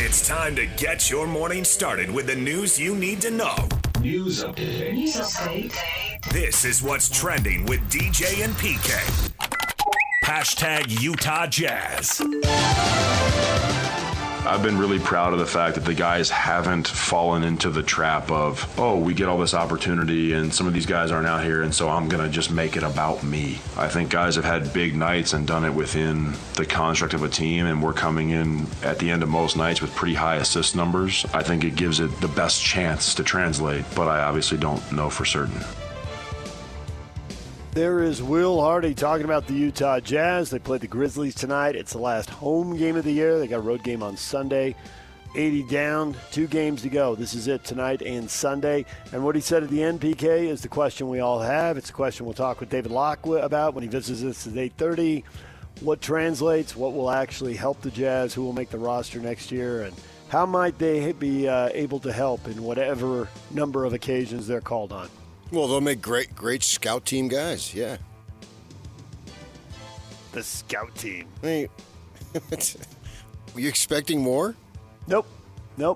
It's time to get your morning started with the news you need to know. News update. This is what's trending with DJ and PK. Hashtag Utah Jazz. I've been really proud of the fact that the guys haven't fallen into the trap of, oh, we get all this opportunity and some of these guys aren't out here, and so I'm going to just make it about me. I think guys have had big nights and done it within the construct of a team, and we're coming in at the end of most nights with pretty high assist numbers. I think it gives it the best chance to translate, but I obviously don't know for certain. There is Will Hardy talking about the Utah Jazz. They played the Grizzlies tonight. It's the last home game of the year. They got a road game on Sunday. 80 down, 2 games to go. This is it tonight and Sunday. And what he said at the end, PK, is the question we all have. It's a question we'll talk with David Locke about when he visits us at 8:30. What translates? What will actually help the Jazz? Who will make the roster next year? And how might they be able to help in whatever number of occasions they're called on? Well, they'll make great scout team guys, yeah. The scout team. I mean, were you expecting more? Nope.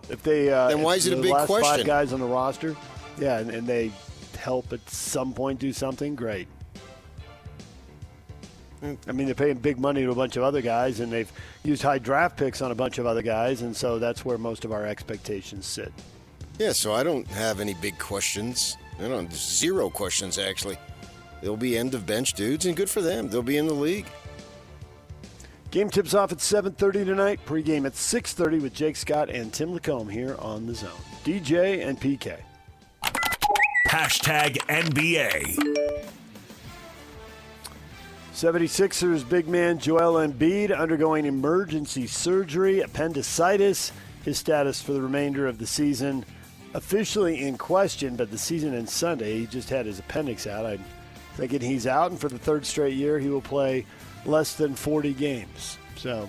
If they then why is it a big last question? 5 guys on the roster, yeah, and they help at some point do something, great. I mean, they're paying big money to a bunch of other guys, and they've used high draft picks on a bunch of other guys, and so that's where most of our expectations sit. Yeah, so I don't have any big questions. I don't, 0 questions, actually. They'll be end-of-bench dudes, and good for them. They'll be in the league. Game tips off at 7:30 tonight. Pre-game at 6:30 with Jake Scott and Tim Lacombe here on The Zone. DJ and PK. Hashtag NBA. 76ers big man Joel Embiid undergoing emergency surgery, appendicitis. His status for the remainder of the season officially in question, but the season ends Sunday. He just had his appendix out. I'm thinking he's out, and for the 3rd straight year, he will play less than 40 games. So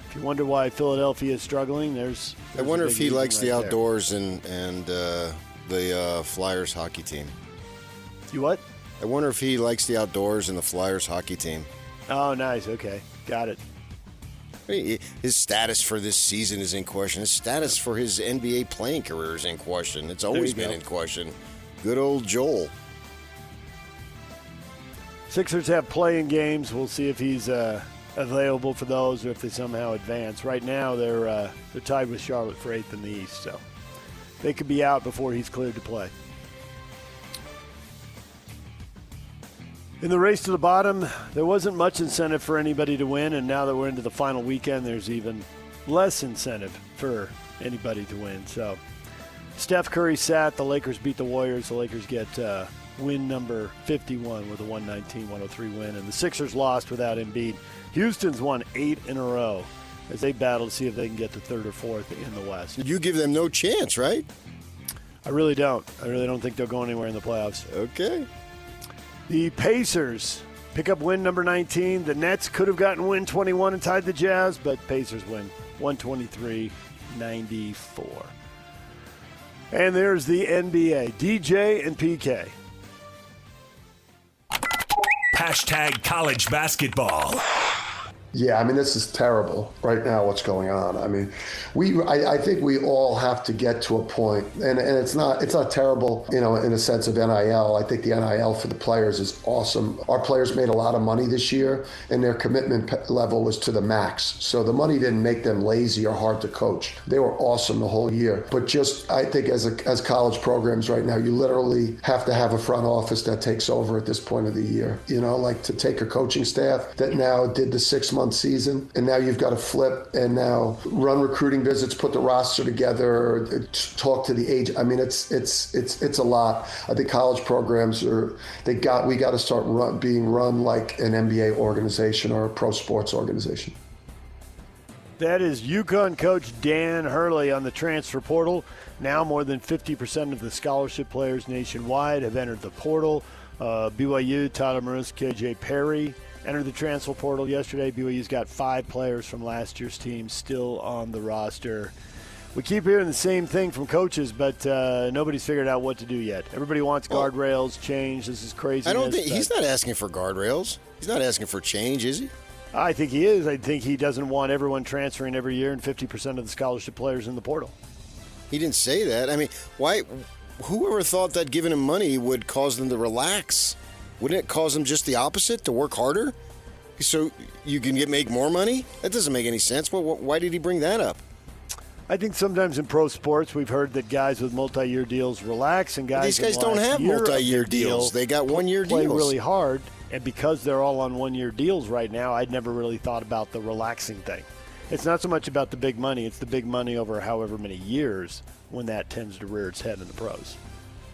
if you wonder why Philadelphia is struggling, there's I wonder a if big he likes reason the right outdoors and the Flyers hockey team. there. You what? I wonder if he likes the outdoors and the Flyers hockey team. Oh, nice. Okay. Got it. His status for this season is in question. His status for his NBA playing career is in question. It's always been in question. Good old Joel. Sixers have playing games. We'll see if he's available for those or if they somehow advance. Right now, they're tied with Charlotte for 8th in the East, so they could be out before he's cleared to play. In the race to the bottom, there wasn't much incentive for anybody to win, and now that we're into the final weekend, there's even less incentive for anybody to win. So Steph Curry sat. The Lakers beat the Warriors. The Lakers get win number 51 with a 119-103 win, and the Sixers lost without Embiid. Houston's won 8 in a row as they battle to see if they can get to 3rd or 4th in the West. You give them no chance, right? I really don't. I really don't think they'll go anywhere in the playoffs. Okay. The Pacers pick up win number 19. The Nets could have gotten win 21 and tied the Jazz, but Pacers win 123-94. And there's the NBA. DJ and PK. Hashtag college basketball. Yeah, I mean, this is terrible right now, what's going on. I mean, I think we all have to get to a point, and it's not terrible, in a sense of NIL. I think the NIL for the players is awesome. Our players made a lot of money this year, and their commitment level was to the max. So the money didn't make them lazy or hard to coach. They were awesome the whole year. But just, I think as college programs right now, you literally have to have a front office that takes over at this point of the year. Like to take a coaching staff that now did the 6-month season, and now you've got to flip and now run recruiting visits, put the roster together, talk to the agent. I mean, it's a lot. I think college programs we got to start being run like an NBA organization or a pro sports organization. That is UConn coach Dan Hurley on the transfer portal. Now more than 50% of the scholarship players nationwide have entered the portal. BYU, Tyler Marus, KJ Perry entered the transfer portal yesterday. BYU's got 5 players from last year's team still on the roster. We keep hearing the same thing from coaches, but nobody's figured out what to do yet. Everybody wants guardrails change. This is crazy. I don't think he's not asking for guardrails. He's not asking for change, is he? I think he is. I think he doesn't want everyone transferring every year and 50% of the scholarship players in the portal. He didn't say that. I mean, why? Whoever thought that giving him money would cause them to relax? Wouldn't it cause them just the opposite, to work harder? So you can make more money? That doesn't make any sense. Well, why did he bring that up? I think sometimes in pro sports we've heard that guys with multi-year deals relax, and guys. These guys don't have multi-year deals. They got one-year deals. Play really hard, and because they're all on one-year deals right now, I'd never really thought about the relaxing thing. It's not so much about the big money; it's the big money over however many years when that tends to rear its head in the pros.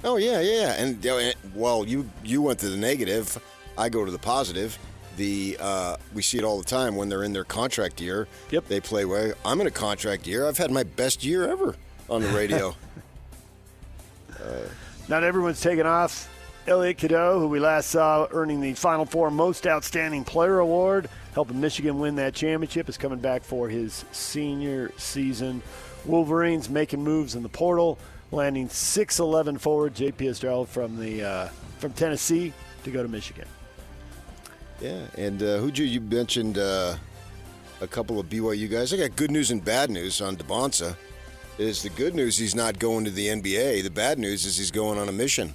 Oh yeah, and well, you went to the negative. I go to the positive. We see it all the time when they're in their contract year. Yep. They play well. I'm in a contract year. I've had my best year ever on the radio. Not everyone's taken off. Elliot Cadeau, who we last saw earning the Final Four Most Outstanding Player Award, helping Michigan win that championship, is coming back for his senior season. Wolverines making moves in the portal, landing 6'11" forward J.P. Estrella from Tennessee to go to Michigan. Yeah, and you mentioned a couple of BYU guys. I got good news and bad news on DeBonsa. Is the good news he's not going to the NBA. The bad news is he's going on a mission.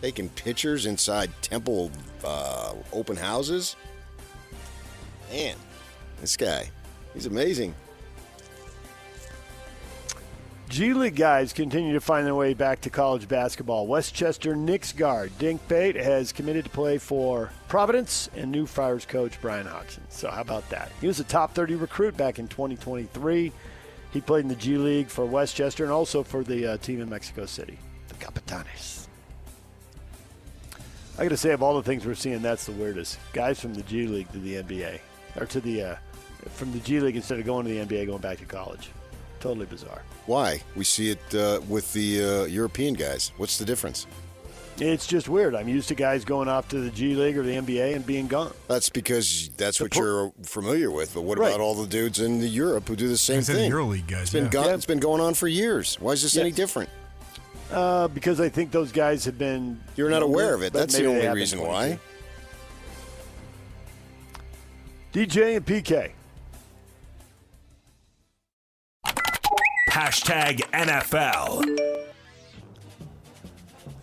Taking pictures inside Temple open houses. Man, this guy, he's amazing. G League guys continue to find their way back to college basketball. Westchester Knicks guard Dink Bate has committed to play for Providence and New Friars coach Brian Hodgson. So how about that? He was a top 30 recruit back in 2023. He played in the G League for Westchester and also for the team in Mexico City, the Capitanes. I got to say, of all the things we're seeing, that's the weirdest. Guys from the G League to the NBA, or to the from the G League instead of going to the NBA, going back to college. Totally bizarre. Why? We see it with the European guys. What's the difference? It's just weird. I'm used to guys going off to the G League or the NBA and being gone. That's because that's what you're familiar with. But what about all the dudes in Europe who do the same thing? EuroLeague guys. It's been going on for years. Why is this any different? Because I think those guys have been... You're not aware of it. That's the only reason why. DJ and PK. Hashtag NFL.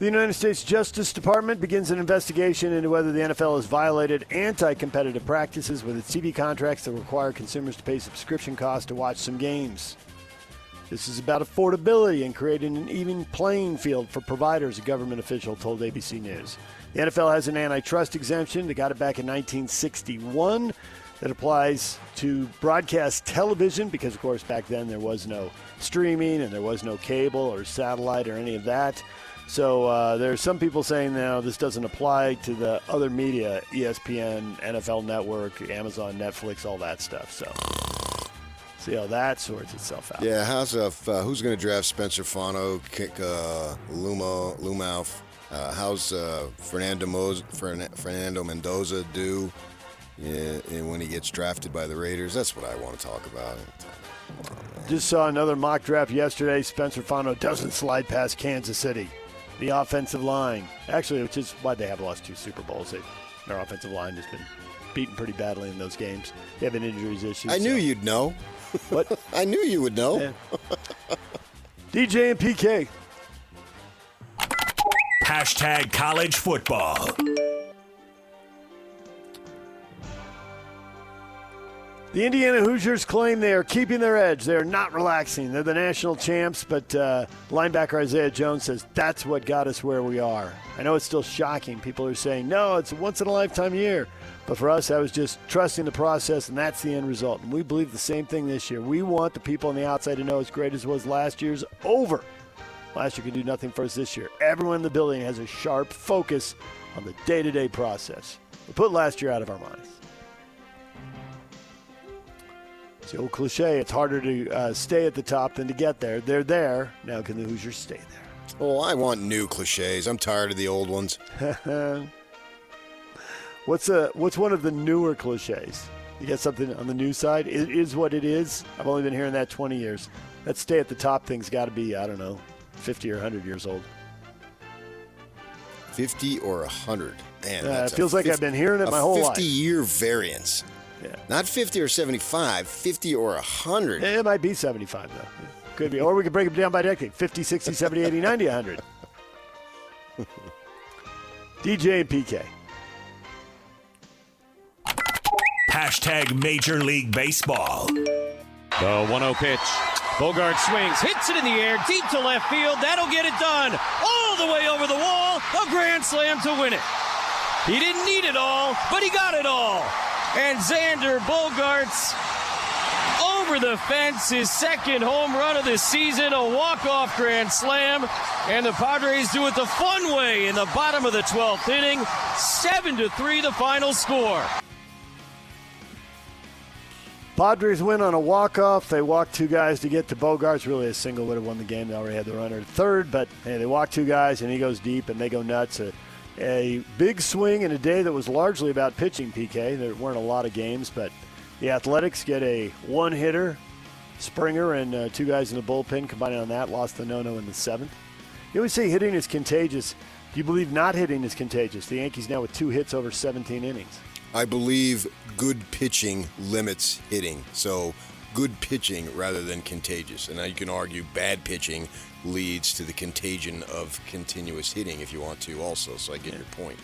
The United States Justice Department begins an investigation into whether the NFL has violated anti-competitive practices with its TV contracts that require consumers to pay subscription costs to watch some games. This is about affordability and creating an even playing field for providers, a government official told ABC News. The NFL has an antitrust exemption. They got it back in 1961 that applies to broadcast television because, of course, back then there was no streaming and there was no cable or satellite or any of that. So there are some people saying now this doesn't apply to the other media, ESPN, NFL Network, Amazon, Netflix, all that stuff. So see how that sorts itself out. Yeah, who's going to draft Spencer Fano, kick Lumauth? How's Fernando Mendoza do when he gets drafted by the Raiders? That's what I want to talk about. Just saw another mock draft yesterday. Spencer Fano doesn't slide past Kansas City. The offensive line, actually, which is why they have lost 2 Super Bowls. Their offensive line has been beaten pretty badly in those games. They have an injuries issue. I knew you'd know. What? I knew you would know. Yeah. DJ and PK. Hashtag college football. The Indiana Hoosiers claim they are keeping their edge. They are not relaxing. They're the national champs, but linebacker Isaiah Jones says that's what got us where we are. I know it's still shocking. People are saying, no, it's a once-in-a-lifetime year. But for us, I was just trusting the process, and that's the end result. And we believe the same thing this year. We want the people on the outside to know as great as it was last year's over. Last year could do nothing for us this year. Everyone in the building has a sharp focus on the day-to-day process. We put last year out of our minds. It's the old cliche, it's harder to stay at the top than to get there. They're there. Now can the Hoosiers stay there? Oh, I want new cliches. I'm tired of the old ones. What's one of the newer cliches? You got something on the new side? It is what it is. I've only been hearing that 20 years. That stay at the top thing's got to be, I don't know, 50 or 100 years old. 50 or 100? Man, it feels like I've been hearing it my whole life. 50-year variance. Yeah. Not 50 or 75, 50 or 100. It might be 75, though. Could be. Or we could break it down by decade. 50, 60, 70, 80, 90, 100. DJ and PK. Hashtag Major League Baseball. The 1-0 pitch. Bogart swings, hits it in the air, deep to left field. That'll get it done. All the way over the wall. A grand slam to win it. He didn't need it all, but he got it all. And Xander Bogaerts over the fence, his second home run of the season, a walk-off grand slam. And the Padres do it the fun way in the bottom of the 12th inning. 7-3 the final score. Padres win on a walk-off. They walked two guys to get to Bogaerts. Really, a single would have won the game. They already had the runner at third, but hey, they walk two guys, and he goes deep, and they go nuts. A big swing in a day that was largely about pitching, PK. There weren't a lot of games, but the Athletics get a one-hitter, Springer, and two guys in the bullpen combining on that. Lost the no-no in the seventh. You always say hitting is contagious. Do you believe not hitting is contagious? The Yankees now with 2 hits over 17 innings. I believe good pitching limits hitting. So good pitching rather than contagious. And now you can argue bad pitching leads to the contagion of continuous hitting if you want to also. So I get your point.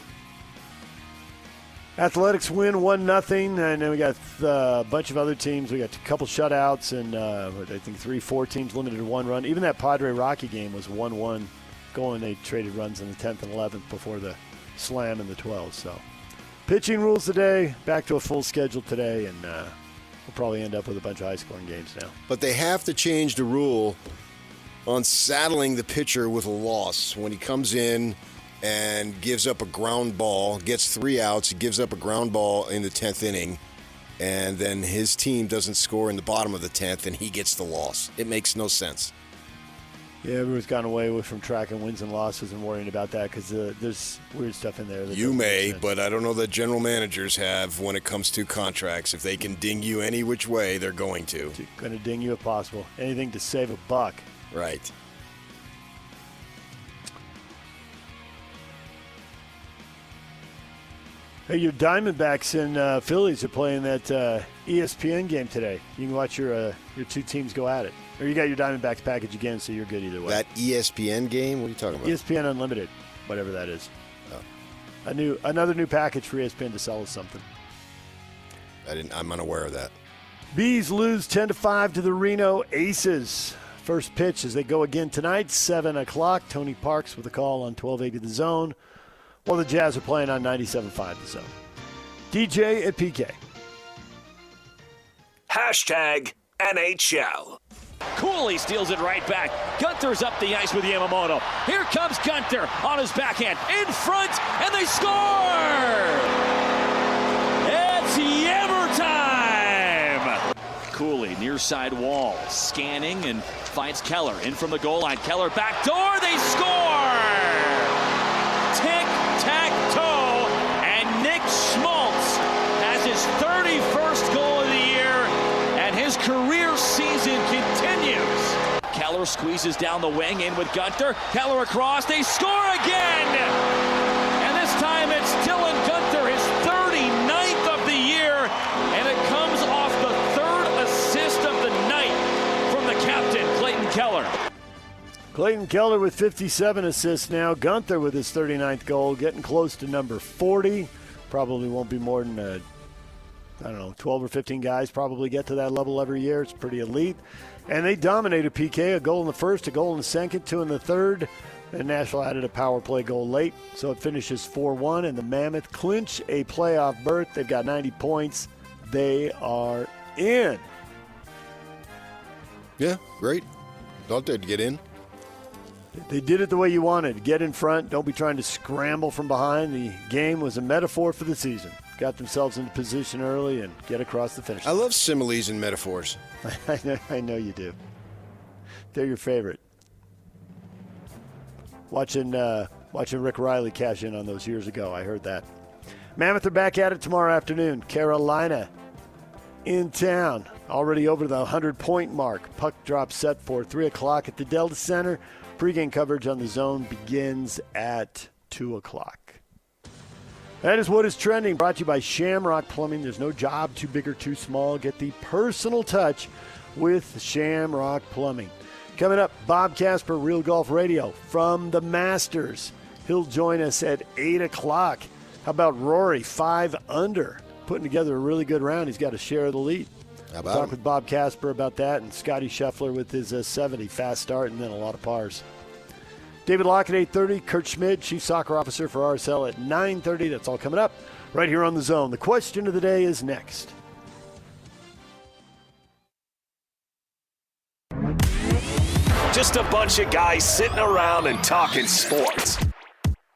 Athletics win 1-0, and then we got a bunch of other teams. We got a couple shutouts, and I think 3-4 teams limited to 1 run. Even that Padre-Rocky game was 1-1 going. They traded runs in the 10th and 11th before the slam in the 12th. So pitching rules today, back to a full schedule today, and we'll probably end up with a bunch of high-scoring games now. But they have to change the rule on saddling the pitcher with a loss. When he comes in and gives up a ground ball, gets 3 outs, he gives up a ground ball in the 10th inning, and then his team doesn't score in the bottom of the 10th, and he gets the loss. It makes no sense. Yeah, everyone's gone away from tracking wins and losses and worrying about that because there's weird stuff in there. You may, but I don't know that general managers have when it comes to contracts. If they can ding you any which way, they're going to. Going to ding you if possible. Anything to save a buck. Right. Hey, your Diamondbacks and Phillies are playing that ESPN game today. You can watch your 2 teams go at it. Or you got your Diamondbacks package again, so you're good either way. That ESPN game? What are you talking about? ESPN Unlimited, whatever that is. Oh. Another new package for ESPN to sell us something. I'm unaware of that. Bees lose 10-5 to the Reno Aces. First pitch as they go again tonight, 7 o'clock. Tony Parks with a call on 1280 The Zone. While the Jazz are playing on 97.5 The Zone. DJ at PK. Hashtag NHL. Cooley steals it right back. Gunther's up the ice with Yamamoto. Here comes Gunther on his backhand. In front, and they score! It's Yammer time! Cooley, near side wall, scanning and finds Keller. In from the goal line. Keller back door, they score! Tic-tac-toe, and Nick Schmaltz has his 31st goal of the year, and his career season continues. Keller squeezes down the wing, in with Gunther. Keller across, they score again! And this time it's Dylan Gunther, his 39th of the year, and it comes off the 3rd assist of the night from the captain, Clayton Keller. Clayton Keller with 57 assists now. Gunther with his 39th goal, getting close to number 40. Probably won't be more than, 12 or 15 guys probably get to that level every year. It's pretty elite. And they dominated PK, a goal in the first, a goal in the second, 2 in the third. And Nashville added a power play goal late, so it finishes 4-1. And the Mammoth clinch a playoff berth. They've got 90 points. They are in. Yeah, great. Thought they'd get in. They did it the way you wanted. Get in front. Don't be trying to scramble from behind. The game was a metaphor for the season. Got themselves into position early and get across the finish line. I love similes and metaphors. I know you do. They're your favorite. Watching Rick Riley cash in on those years ago. I heard that. Mammoth are back at it tomorrow afternoon. Carolina in town. Already over the 100-point mark. Puck drop set for 3 o'clock at the Delta Center. Pre-game coverage on The Zone begins at 2 o'clock. That is what is trending, brought to you by Shamrock Plumbing. There's no job too big or too small. Get the personal touch with Shamrock Plumbing. Coming up, Bob Casper, Real Golf Radio from the Masters. He'll join us at 8 o'clock. How about Rory, 5 under, putting together a really good round. He's got a share of the lead. How about Talk him? with Bob Casper about that, and Scotty Scheffler with his 70 fast start and then a lot of pars. David Locke at 8:30, Kurt Schmid, Chief Soccer Officer for RSL at 9:30. That's all coming up right here on The Zone. The question of the day is next. Just a bunch of guys sitting around and talking sports.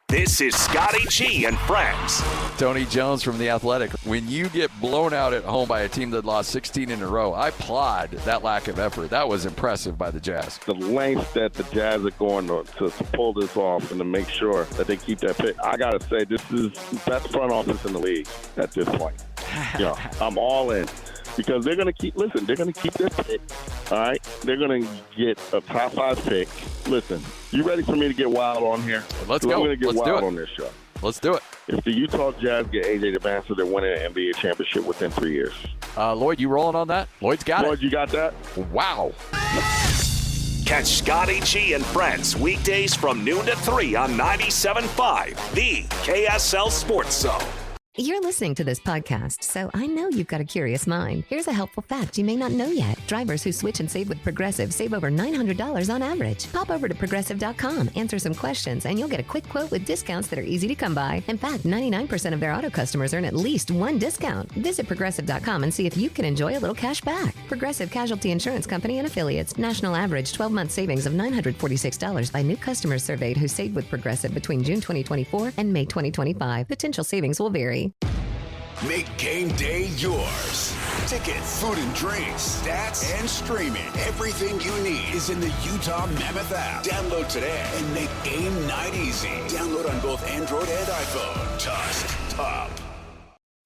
This is Scotty G and friends. Tony Jones from The Athletic. When you get blown out at home by a team that lost 16 in a row, I applaud that lack of effort. That was impressive by the Jazz. The lengths that the Jazz are going to pull this off and to make sure that they keep that pick. I got to say, this is the best front office in the league at this point. I'm all in. Because they're going to keep their pick, all right? They're going to get a top 5 pick. Listen, you ready for me to get wild on here? Let's go. I'm going to get Let's wild do it. on this show. Let's do it. If the Utah Jazz get A.J. DeVancer, they're winning an NBA championship within 3 years. Lloyd, you rolling on that? Lloyd's got Lloyd, you got that? it. Wow. Catch Scotty G and friends weekdays from noon to 3 on 97.5, the KSL Sports Zone. You're listening to this podcast, so I know you've got a curious mind. Here's a helpful fact you may not know yet. Drivers who switch and save with Progressive save over $900 on average. Pop over to Progressive.com, answer some questions, and you'll get a quick quote with discounts that are easy to come by. In fact, 99% of their auto customers earn at least one discount. Visit Progressive.com and see if you can enjoy a little cash back. Progressive Casualty Insurance Company and Affiliates. National average 12-month savings of $946 by new customers surveyed who saved with Progressive between June 2024 and May 2025. Potential savings will vary. Make game day yours. Tickets, food and drinks, stats, and streaming. Everything you need is in the Utah Mammoth app. Download today and make game night easy. Download on both Android and iPhone. Just top.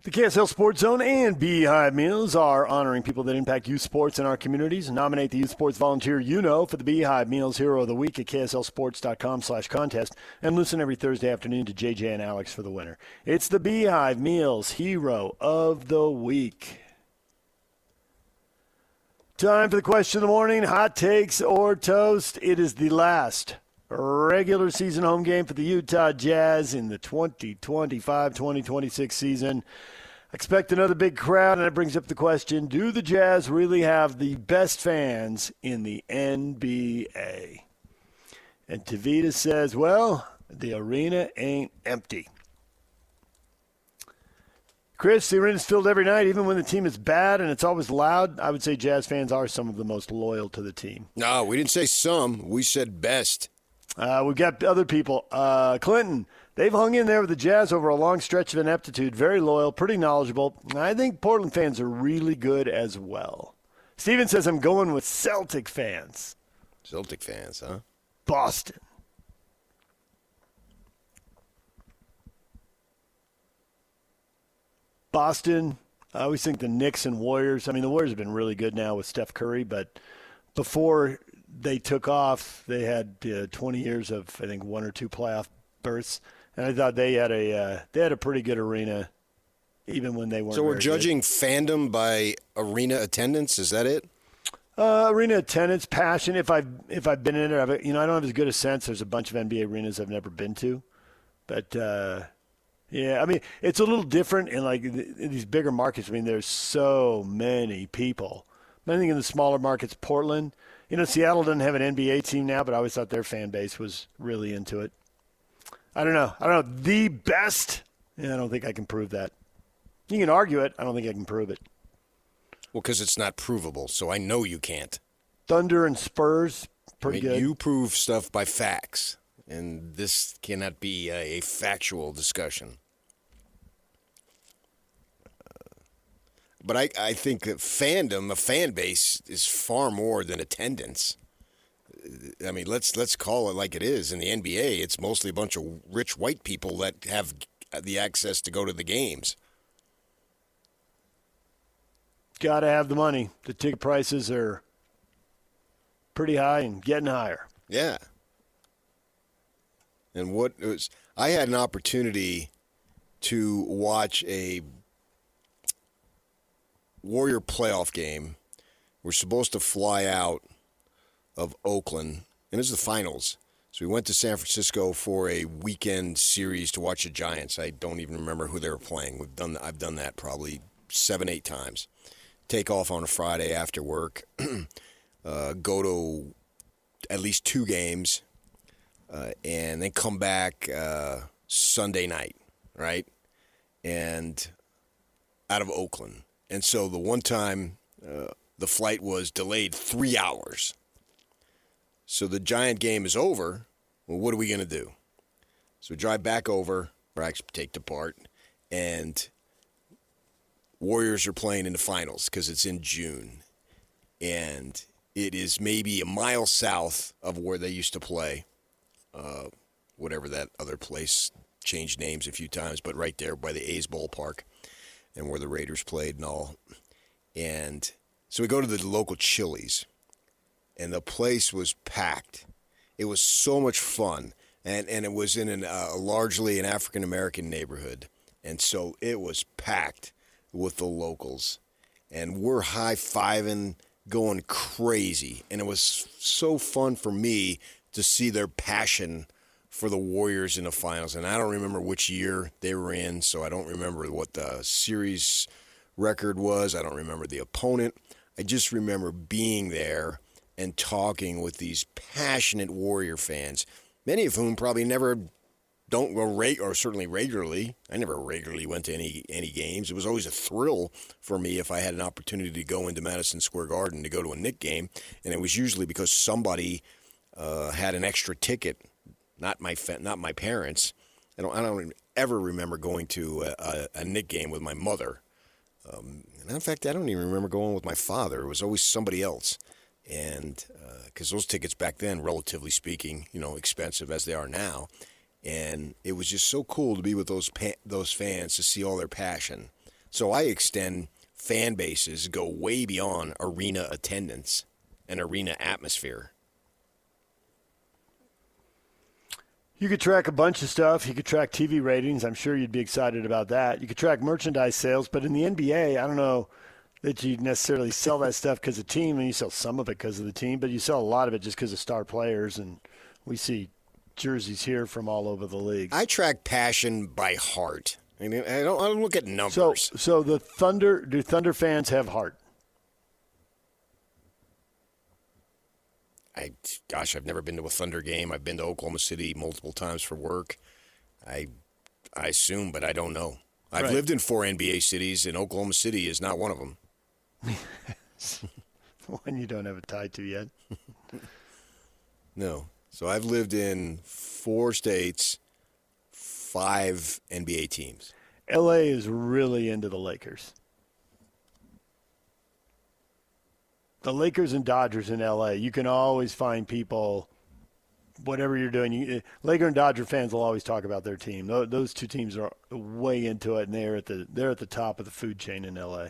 The KSL Sports Zone and Beehive Meals are honoring people that impact youth sports in our communities. Nominate the youth sports volunteer you know for the Beehive Meals Hero of the Week at KSLSports.com/contest. And listen every Thursday afternoon to JJ and Alex for the winner. It's the Beehive Meals Hero of the Week. Time for the question of the morning. Hot takes or toast? It is the last regular season home game for the Utah Jazz in the 2025-2026 season. Expect another big crowd, and that brings up the question, do the Jazz really have the best fans in the NBA? And Tavita says, well, the arena ain't empty. Chris, the arena's filled every night, even when the team is bad and it's always loud. I would say Jazz fans are some of the most loyal to the team. No, we didn't say some. We said best. We've got other people. Clinton, they've hung in there with the Jazz over a long stretch of ineptitude. Very loyal, pretty knowledgeable. I think Portland fans are really good as well. Steven says I'm going with Celtic fans. Celtic fans, huh? Boston. I always think the Knicks and Warriors. I mean, the Warriors have been really good now with Steph Curry, but before they took off, they had 20 years of, I think, 1 or 2 playoff berths, and I thought they had a pretty good arena, even when they weren't. So we're very judging good. fandom by arena attendance. Is that it? Arena attendance, passion. If I've been in it, I don't have as good a sense. There's a bunch of NBA arenas I've never been to, but yeah, I mean it's a little different in in these bigger markets. I mean, there's so many people. I think in the smaller markets, Portland. Seattle doesn't have an NBA team now, but I always thought their fan base was really into it. I don't know. The best? Yeah, I don't think I can prove that. You can argue it. I don't think I can prove it. Well, because it's not provable, so I know you can't. Thunder and Spurs, pretty good. You prove stuff by facts, and this cannot be a factual discussion. But I think that fandom, a fan base, is far more than attendance. I mean, let's call it like it is. In the NBA, it's mostly a bunch of rich white people that have the access to go to the games. Got to have the money. The ticket prices are pretty high and getting higher. Yeah. And I had an opportunity to watch a Warrior playoff game. We're supposed to fly out of Oakland, and this is the finals. So we went to San Francisco for a weekend series to watch the Giants. I don't even remember who they were playing. I've done that probably 7-8 times. Take off on a Friday after work, go to at least 2 games, and then come back Sunday night, right? And out of Oakland. And so the one time the flight was delayed 3 hours. So the Giant game is over. Well, what are we going to do? So we drive back over, or actually take the part, and Warriors are playing in the finals because it's in June. And it is maybe a mile south of where they used to play, whatever that other place, changed names a few times, but right there by the A's ballpark and where the Raiders played and all. And so we go to the local Chili's, and the place was packed. It was so much fun, and it was in largely an African-American neighborhood, and so it was packed with the locals, and we're high-fiving, going crazy, and it was so fun for me to see their passion for the Warriors in the finals, and I don't remember which year they were in, so I don't remember what the series record was. I don't remember the opponent. I just remember being there and talking with these passionate Warrior fans, many of whom probably never don't go or certainly regularly. I never regularly went to any games. It was always a thrill for me if I had an opportunity to go into Madison Square Garden to go to a Knick game, and it was usually because somebody had an extra ticket, not my parents. I don't ever remember going to a Knick game with my mother. And in fact, I don't even remember going with my father. It was always somebody else. And because those tickets back then, relatively speaking, expensive as they are now, and it was just so cool to be with those fans, to see all their passion. So I extend fan bases go way beyond arena attendance and arena atmosphere. You could track a bunch of stuff. You could track TV ratings. I'm sure you'd be excited about that. You could track merchandise sales, but in the NBA, I don't know that you necessarily sell that stuff because of team, and you sell some of it because of the team, but you sell a lot of it just because of star players, and we see jerseys here from all over the league. I track passion by heart. I don't look at numbers. So do Thunder fans have heart? I've never been to a Thunder game. I've been to Oklahoma City multiple times for work. I assume, but I don't know. I've lived in 4 NBA cities, and Oklahoma City is not one of them. One you don't have a tie to yet. No. So I've lived in 4 states, 5 NBA teams. LA is really into the Lakers. The Lakers and Dodgers in LA, you can always find people, whatever you're doing. Laker and Dodger fans will always talk about their team. Those 2 teams are way into it, and they're at the top of the food chain in LA.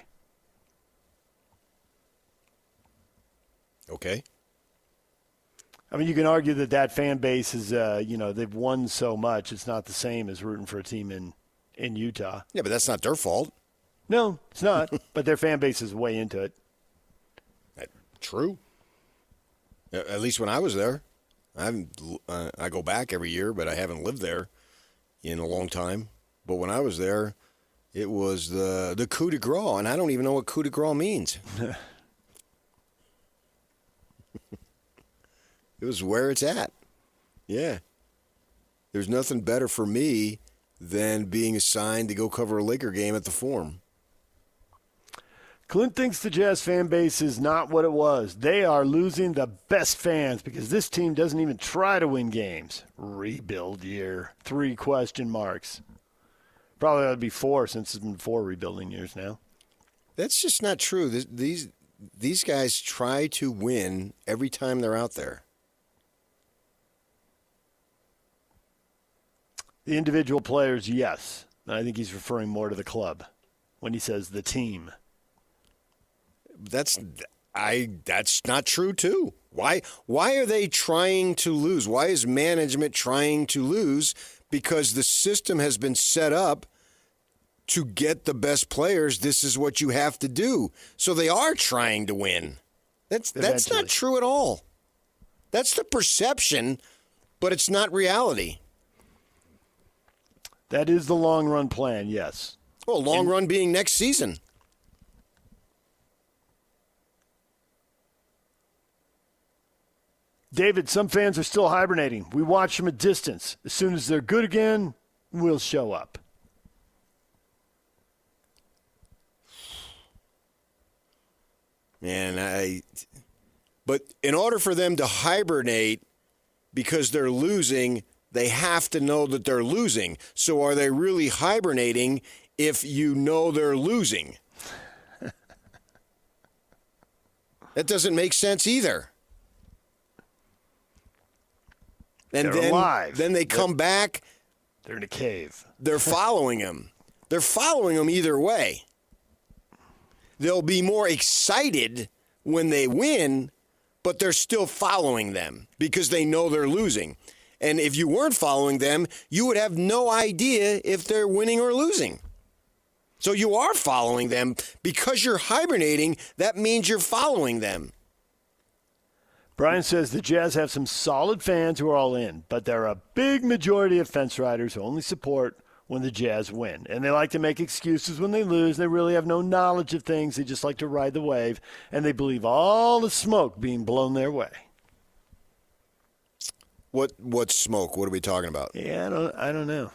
Okay. I mean, you can argue that fan base is, they've won so much. It's not the same as rooting for a team in Utah. Yeah, but that's not their fault. No, it's not. But their fan base is way into it. True. At least when I was there. I go back every year, but I haven't lived there in a long time. But when I was there, it was the coup de grace, and I don't even know what coup de grace means. It was where it's at. Yeah. There's nothing better for me than being assigned to go cover a Laker game at the Forum. Clint thinks the Jazz fan base is not what it was. They are losing the best fans because this team doesn't even try to win games. Rebuild year. 3 question marks. Probably ought to be 4 since it's been 4 rebuilding years now. That's just not true. These guys try to win every time they're out there. The individual players, yes. I think he's referring more to the club when he says the team. That's not true too. Why are they trying to lose? Why is management trying to lose? Because the system has been set up to get the best players, this is what you have to do. So they are trying to win. That's not true at all. That's the perception, but it's not reality. That is the long-run plan, yes. Well, long run being next season. David, some fans are still hibernating. We watch from a distance. As soon as they're good again, we'll show up. Man, but in order for them to hibernate because they're losing, they have to know that they're losing. So are they really hibernating if you know they're losing? That doesn't make sense either. And they're alive. Then they come back. They're in a cave. They're following him. They're following him either way. They'll be more excited when they win, but they're still following them because they know they're losing. And if you weren't following them, you would have no idea if they're winning or losing. So you are following them. Because you're hibernating, that means you're following them. Brian says the Jazz have some solid fans who are all in, but there are a big majority of fence riders who only support when the Jazz win. And they like to make excuses when they lose. They really have no knowledge of things. They just like to ride the wave, and they believe all the smoke being blown their way. What smoke? What are we talking about? Yeah, I don't know.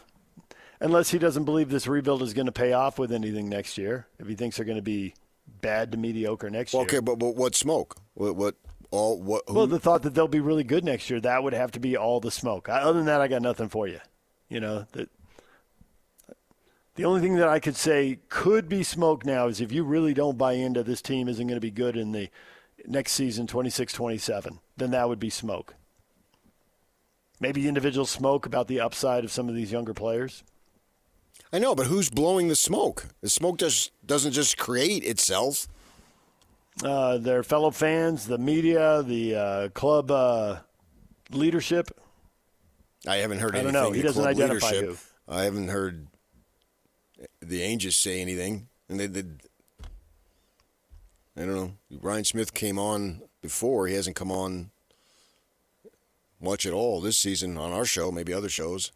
Unless he doesn't believe this rebuild is going to pay off with anything next year. If he thinks they're going to be bad to mediocre next year. Okay, but what smoke? Who? Well, the thought that they'll be really good next year, that would have to be all the smoke. Other than that, I got nothing for you. You know, the only thing that I could say could be smoke now is if you really don't buy into this team isn't going to be good in the next season, 26-27, then that would be smoke. Maybe individual smoke about the upside of some of these younger players. I know, but who's blowing the smoke? The smoke doesn't just create itself. Their fellow fans, the media, the club leadership. I haven't heard anything. I don't know. He doesn't identify who. I haven't heard the Angels say anything. And they I don't know. Ryan Smith came on before. He hasn't come on much at all this season on our show, maybe other shows.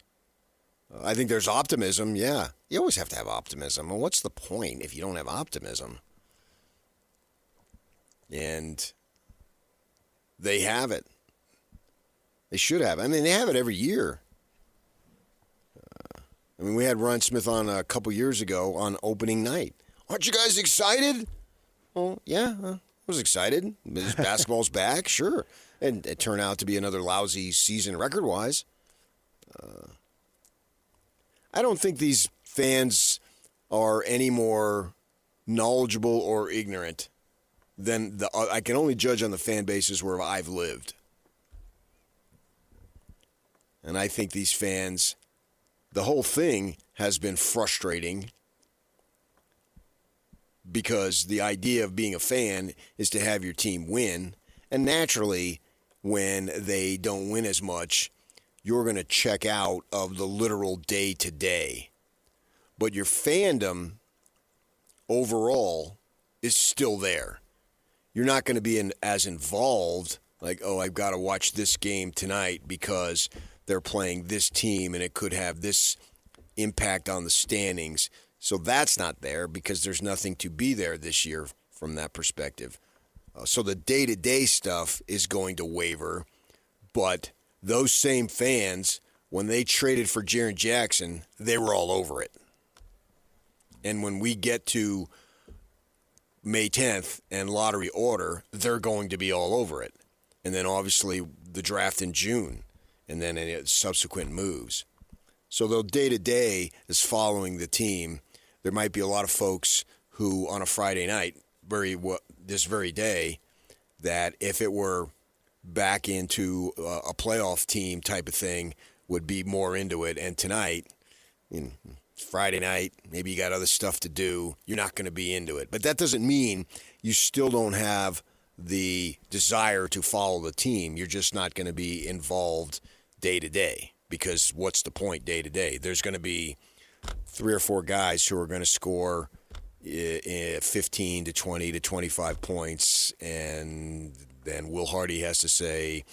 I think there's optimism, yeah. You always have to have optimism. And what's the point if you don't have optimism? And they have it. They should have. I mean, they have it every year. We had Ryan Smith on a couple years ago on opening night. Aren't you guys excited? Well, yeah, I was excited. Basketball's back, sure. And it turned out to be another lousy season record-wise. I don't think these fans are any more knowledgeable or ignorant than I can only judge on the fan bases where I've lived. And I think these fans, the whole thing has been frustrating because the idea of being a fan is to have your team win. And naturally, when they don't win as much, you're going to check out of the literal day-to-day. But your fandom overall is still there. You're not going to be as involved, like, oh, I've got to watch this game tonight because they're playing this team and it could have this impact on the standings. So that's not there because there's nothing to be there this year from that perspective. So the day-to-day stuff is going to waver, but those same fans, when they traded for Jaren Jackson, they were all over it. And when we get to May 10th and lottery order, they're going to be all over it. And then obviously the draft in June and then any subsequent moves. So the day-to-day is following the team. There might be a lot of folks who on a Friday night, this very day, that if it were back into a playoff team type of thing, would be more into it. And tonight, Friday night, maybe you got other stuff to do, you're not going to be into it. But that doesn't mean you still don't have the desire to follow the team. You're just not going to be involved day to day because what's the point day to day? There's going to be 3 or 4 guys who are going to score 15 to 20 to 25 points, and then Will Hardy has to say,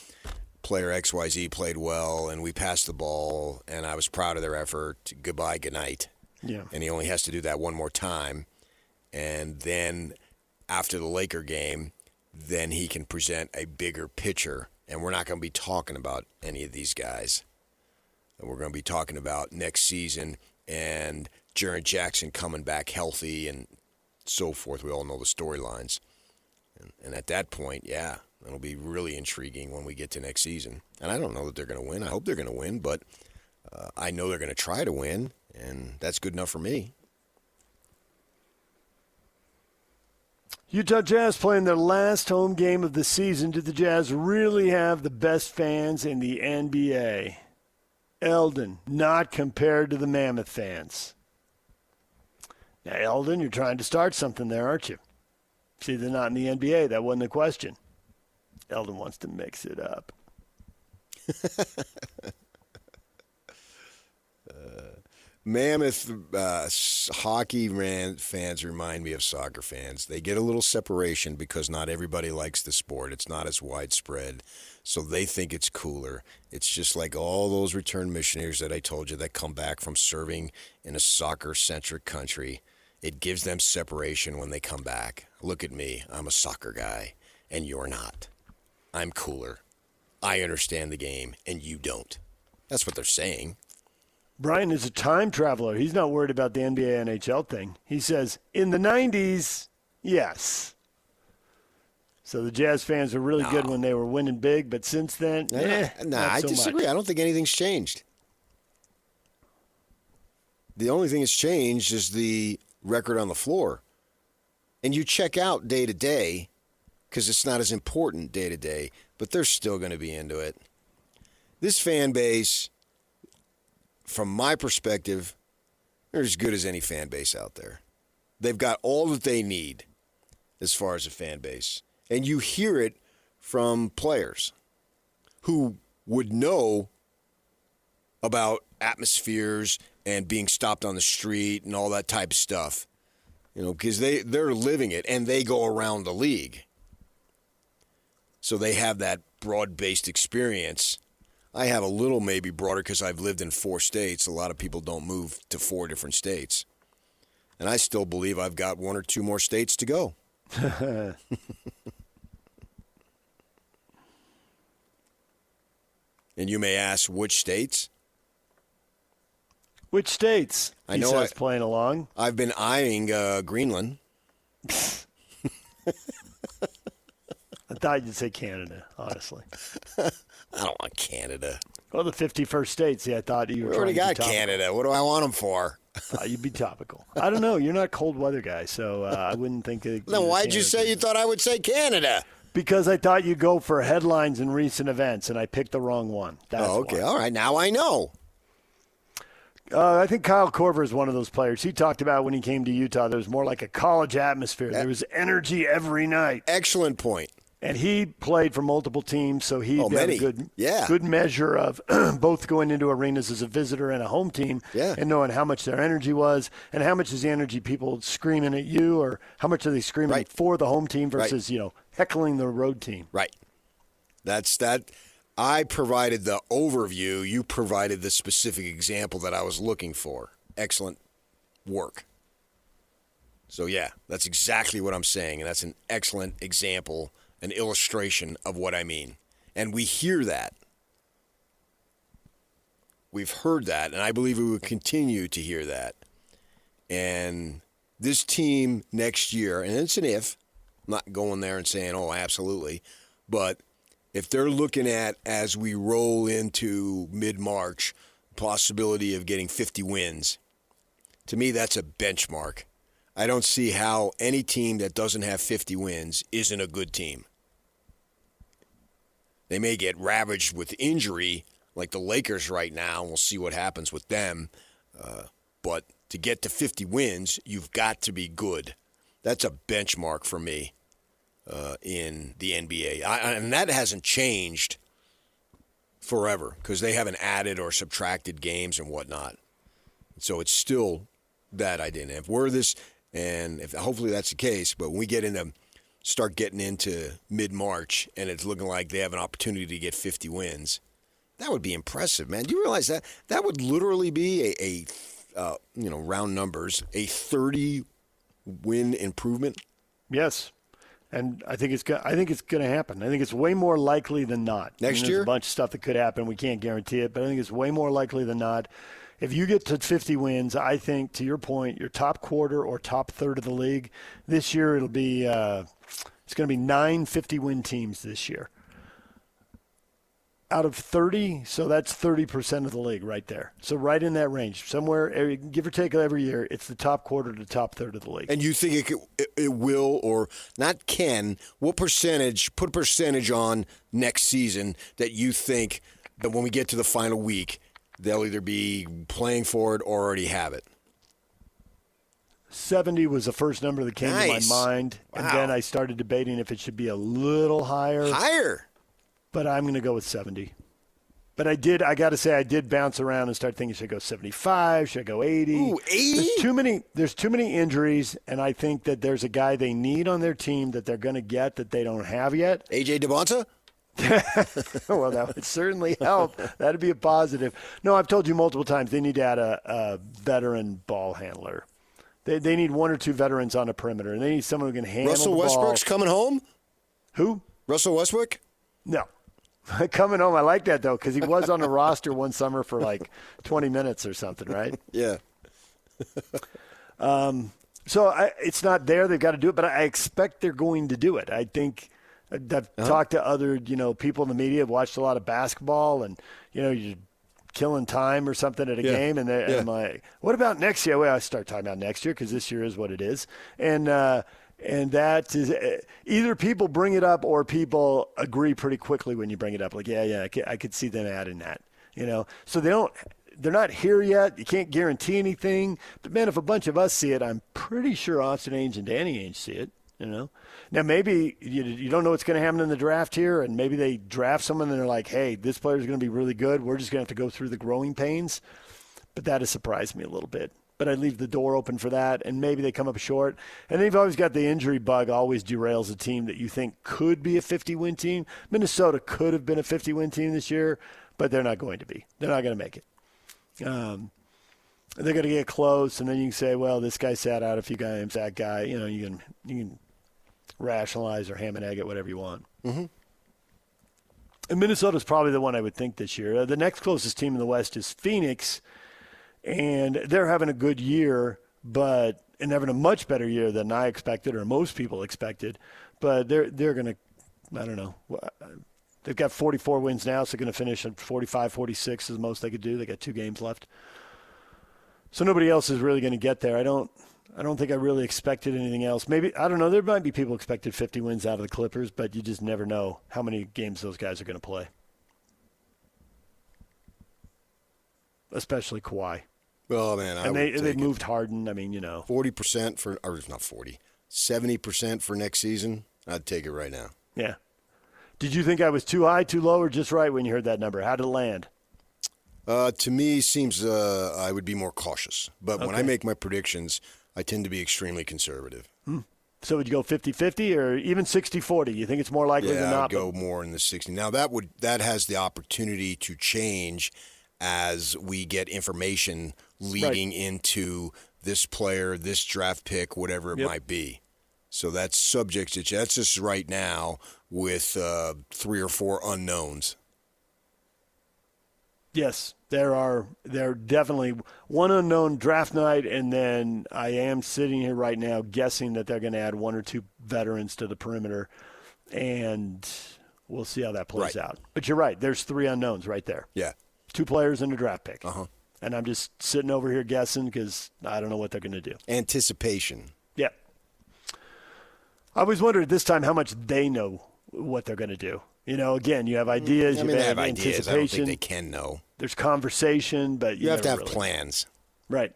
player XYZ played well, and we passed the ball, and I was proud of their effort. Goodbye, good night. Yeah. And he only has to do that one more time. And then after the Laker game, then he can present a bigger picture. And we're not going to be talking about any of these guys. And we're going to be talking about next season and Jaren Jackson coming back healthy and so forth. We all know the storylines. And at that point, yeah, it'll be really intriguing when we get to next season. And I don't know that they're going to win. I hope they're going to win, but I know they're going to try to win, and that's good enough for me. Utah Jazz playing their last home game of the season. Do the Jazz really have the best fans in the NBA? Eldon, not compared to the Mammoth fans. Now, Eldon, you're trying to start something there, aren't you? See, they're not in the NBA. That wasn't the question. Eldon wants to mix it up. Mammoth hockey fans remind me of soccer fans. They get a little separation because not everybody likes the sport. It's not as widespread, so they think it's cooler. It's just like all those returned missionaries that I told you that come back from serving in a soccer-centric country. It gives them separation when they come back. Look at me. I'm a soccer guy, and you're not. I'm cooler. I understand the game, and you don't. That's what they're saying. Brian is a time traveler. He's not worried about the NBA NHL thing. He says, in the 90s, yes. So the Jazz fans were really good when they were winning big, but since then, I disagree. Much. I don't think anything's changed. The only thing that's changed is the record on the floor. And you check out day to day because it's not as important day to day, but they're still going to be into it. This fan base, from my perspective, they're as good as any fan base out there. They've got all that they need as far as a fan base. And you hear it from players who would know about atmospheres and being stopped on the street and all that type of stuff. You know, because they're living it and they go around the league. So they have that broad-based experience. I have a little maybe broader because I've lived in 4 states. A lot of people don't move to 4 different states. And I still believe I've got 1 or 2 more states to go. And you may ask, which states? Which states? I know says playing along. I've been eyeing Greenland. I thought you'd say Canada, honestly. I don't want Canada. Well, the 51st states. Yeah, I thought you were We trying already to be got topical. Canada. What do I want them for? You'd be topical. I don't know. You're not a cold weather guy, so I wouldn't think. Then why'd you say you thought I would say Canada? Because I thought you'd go for headlines and recent events, and I picked the wrong one. That's okay. why. All right. Now I know. I think Kyle Korver is one of those players. He talked about when he came to Utah, there was more like a college atmosphere. There was energy every night. Excellent point. And he played for multiple teams, so he had a good measure of both going into arenas as a visitor and a home team and knowing how much their energy was and how much is the energy people screaming at you or how much are they screaming for the home team versus, heckling the road team. Right. That's that. I provided the overview. You provided the specific example that I was looking for. Excellent work. So, yeah, that's exactly what I'm saying, and that's an excellent example, an illustration of what I mean. And we hear that. We've heard that, and I believe we will continue to hear that. And this team next year, and it's an if, I'm not going there and saying, oh, absolutely, but if they're looking at, as we roll into mid-March, possibility of getting 50 wins, to me that's a benchmark. I don't see how any team that doesn't have 50 wins isn't a good team. They may get ravaged with injury like the Lakers right now, and we'll see what happens with them. But to get to 50 wins, you've got to be good. That's a benchmark for me in the NBA. And that hasn't changed forever because they haven't added or subtracted games and whatnot. So it's still that idea. If we're this, and if hopefully that's the case, but when we start getting into mid-March and it's looking like they have an opportunity to get 50 wins, that would be impressive, man. Do you realize that would literally be a round numbers, a 30-win improvement? Yes. And I think it's going to happen. I think it's way more likely than not. Next year? There's a bunch of stuff that could happen. We can't guarantee it, but I think it's way more likely than not. If you get to 50 wins, I think, to your point, your top quarter or top third of the league, this year it'll be it's going to be 9 50-win teams this year. Out of 30, so that's 30% of the league right there. So right in that range, somewhere, give or take every year, it's the top quarter to top third of the league. And you think it will, or not can, what percentage, put a percentage on next season that you think that when we get to the final week, they'll either be playing for it or already have it? 70 was the first number that came to my mind. Wow. And then I started debating if it should be a little higher. Higher? But I'm going to go with 70. But I got to say, I did bounce around and start thinking, should I go 75? Should I go 80? Ooh, 80? There's too many injuries, and I think that there's a guy they need on their team that they're going to get that they don't have yet. A.J. Devonta? Well, that would certainly help. That'd be a positive. No, I've told you multiple times they need to add a veteran ball handler. They need one or two veterans on the perimeter, and they need someone who can handle Russell the ball. Westbrook's coming home? Who? Russell Westbrook? No. Coming home, I like that, though, because he was on the roster one summer for like 20 minutes or something, right? Yeah. So it's not there. They've got to do it, but I expect they're going to do it. I think I've talked to other, people in the media, have watched a lot of basketball, and, you're killing time or something at a game, and I'm like, what about next year? Well, I start talking about next year because this year is what it is. And that is either people bring it up or people agree pretty quickly when you bring it up. Like, I could see them adding that, So they're not here yet. You can't guarantee anything. But, man, if a bunch of us see it, I'm pretty sure Austin Ainge and Danny Ainge see it, Now, maybe you don't know what's going to happen in the draft here, and maybe they draft someone and they're like, hey, this player's going to be really good. We're just going to have to go through the growing pains. But that has surprised me a little bit. But I leave the door open for that, and maybe they come up short. And they've always got the injury bug always derails a team that you think could be a 50-win team. Minnesota could have been a 50-win team this year, but they're not going to be. They're not going to make it. They're going to get close, and then you can say, well, this guy sat out a few games, that guy. You can rationalize or ham and egg it, whatever you want. Mm-hmm. And Minnesota's probably the one I would think this year. The next closest team in the West is Phoenix, and they're having a good year, and having a much better year than I expected or most people expected. But they're going to, I don't know. They've got 44 wins now, so they're going to finish at 45, 46 is the most they could do. They got 2 games left. So nobody else is really going to get there. I don't think I really expected anything else. Maybe, I don't know, there might be people expected 50 wins out of the Clippers, but you just never know how many games those guys are going to play. Especially Kawhi. Oh, man. And they moved Harden. 40% for, or not 40, 70% for next season. I'd take it right now. Yeah. Did you think I was too high, too low, or just right when you heard that number? How did it land? To me, seems I would be more cautious. But when I make my predictions, I tend to be extremely conservative. So would you go 50-50 or even 60-40? You think it's more likely than not? Yeah, I'd go more in the 60. Now, that has the opportunity to change as we get information leading into this player, this draft pick, whatever it might be. So that's subject to – that's just right now with 3 or 4 unknowns. Yes, there are definitely one unknown draft night, and then I am sitting here right now guessing that they're going to add 1 or 2 veterans to the perimeter, and we'll see how that plays out. But you're right. There's 3 unknowns right there. Yeah. 2 players and a draft pick. Uh-huh. And I'm just sitting over here guessing because I don't know what they're going to do. Anticipation. Yeah. I always wondered this time how much they know what they're going to do. Again, you have ideas. They have anticipation. ideas. I don't think they can know. There's conversation, but you have to have really plans. Right.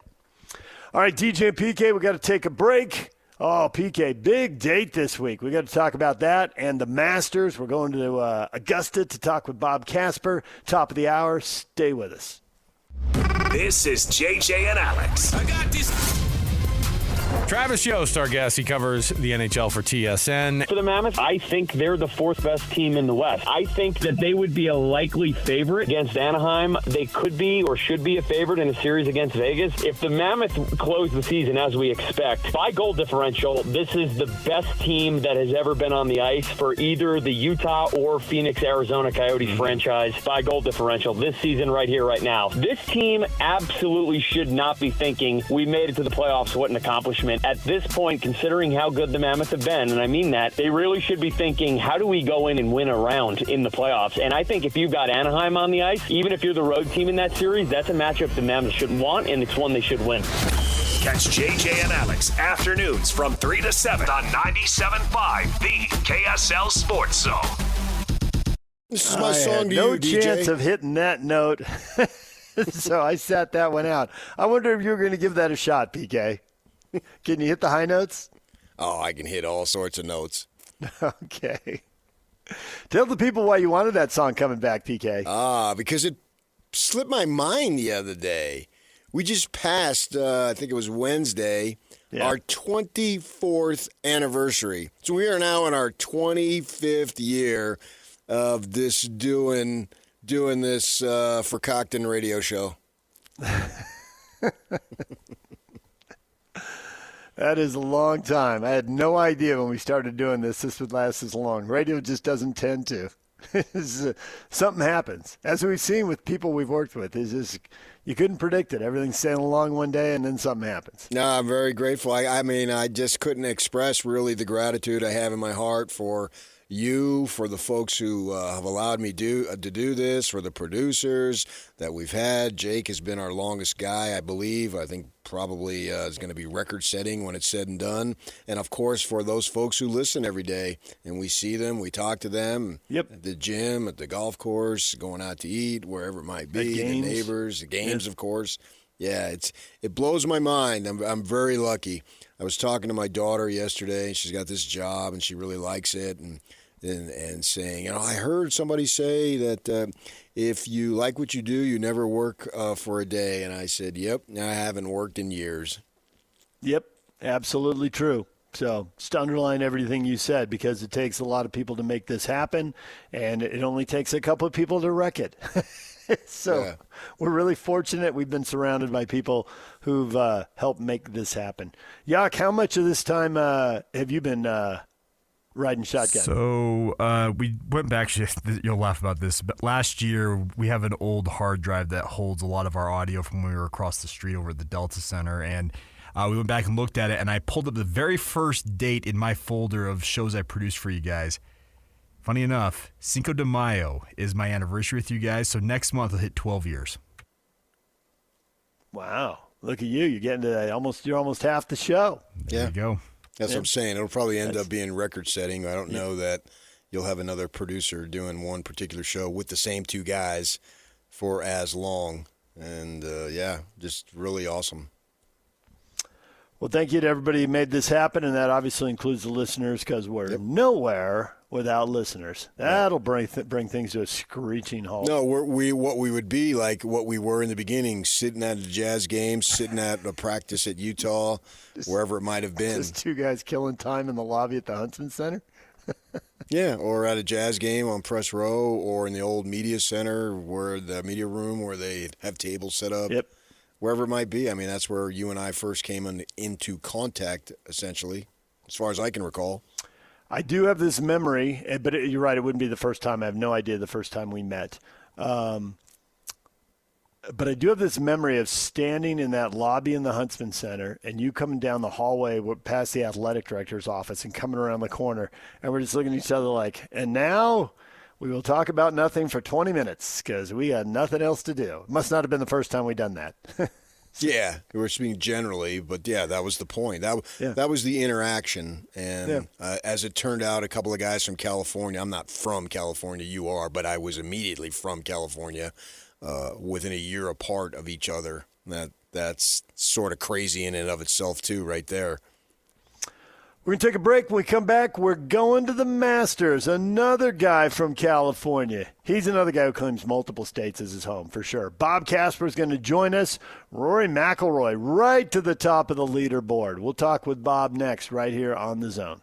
All right, DJ and PK, we got to take a break. Oh, PK, big date this week. We got to talk about that and the Masters. We're going to Augusta to talk with Bob Casper. Top of the hour. Stay with us. This is JJ and Alex. I got this. Travis Yost, our guest. He covers the NHL for TSN. For the Mammoth, I think they're the fourth best team in the West. I think that they would be a likely favorite against Anaheim. They could be or should be a favorite in a series against Vegas. If the Mammoth close the season as we expect, by goal differential, this is the best team that has ever been on the ice for either the Utah or Phoenix, Arizona Coyotes franchise by goal differential this season right here, right now. This team absolutely should not be thinking we made it to the playoffs. What an accomplishment. At this point, considering how good the Mammoth have been, and I mean that, they really should be thinking, how do we go in and win a round in the playoffs? And I think if you've got Anaheim on the ice, even if you're the road team in that series, that's a matchup the Mammoth should want, and it's one they should win. Catch JJ and Alex afternoons from 3 to 7 on 97.5, the KSL Sports Zone. This is my song to no you, DJ. chance of hitting that note, so I sat that one out. I wonder if you were going to give that a shot, PK. Can you hit the high notes? Oh, I can hit all sorts of notes. Okay. Tell the people why you wanted that song coming back, PK. Because it slipped my mind the other day. We just passed, I think it was Wednesday, our 24th anniversary. So we are now in our 25th year of this doing this for Cockton radio show. That is a long time. I had no idea when we started doing this would last as long. Radio just doesn't tend to. Something happens. As we've seen with people we've worked with, it's just, you couldn't predict it. Everything's sailing along one day, and then something happens. No, I'm very grateful. I mean, I just couldn't express really the gratitude I have in my heart for you, for the folks who have allowed me to do this, for the producers that we've had. Jake has been our longest guy, I believe. I think probably is going to be record-setting when it's said and done. And, of course, for those folks who listen every day, and we see them, we talk to them at the gym, at the golf course, going out to eat, wherever it might be, the neighbors, the games, of course. Yeah, it blows my mind. I'm very lucky. I was talking to my daughter yesterday, and she's got this job, and she really likes it, and saying, I heard somebody say that if you like what you do, you never work for a day. And I said, yep, I haven't worked in years. Yep, absolutely true. So just to underline everything you said, because it takes a lot of people to make this happen, and it only takes a couple of people to wreck it. So we're really fortunate. We've been surrounded by people who've helped make this happen. Yak, how much of this time have you been riding shotgun? So we went back, you'll laugh about this, but last year we have an old hard drive that holds a lot of our audio from when we were across the street over at the Delta Center, and we went back and looked at it, and I pulled up the very first date in my folder of shows I produced for you guys. Funny enough, Cinco de Mayo is my anniversary with you guys, so next month I'll hit 12 years. Wow. Look at you. You're getting to you're almost half the show. There you go. That's what I'm saying. It'll probably end up being record-setting. I don't know that you'll have another producer doing one particular show with the same two guys for as long. And, just really awesome. Well, thank you to everybody who made this happen, and that obviously includes the listeners, because we're nowhere without listeners. That'll bring things to a screeching halt. No, what we would be like what we were in the beginning, sitting at a Jazz game, sitting at a practice at Utah, wherever it might have been. Just two guys killing time in the lobby at the Huntsman Center? Yeah, or at a Jazz game on press row, or in the old media center, where the media room where they have tables set up. Yep. Wherever it might be. I mean, that's where you and I first came into contact, essentially, as far as I can recall. I do have this memory, but you're right, it wouldn't be the first time. I have no idea the first time we met. But I do have this memory of standing in that lobby in the Huntsman Center, and you coming down the hallway past the athletic director's office and coming around the corner, and we're just looking at each other like, and now we will talk about nothing for 20 minutes because we got nothing else to do. It must not have been the first time we've done that. Yeah, we're speaking generally, but that was the point. That was the interaction. And as it turned out, a couple of guys from California, I'm not from California, you are, but I was immediately from California within a year apart of each other. That's sort of crazy in and of itself, too, right there. We're going to take a break. When we come back, we're going to the Masters. Another guy from California. He's another guy who claims multiple states as his home, for sure. Bob Casper is going to join us. Rory McIlroy right to the top of the leaderboard. We'll talk with Bob next right here on The Zone.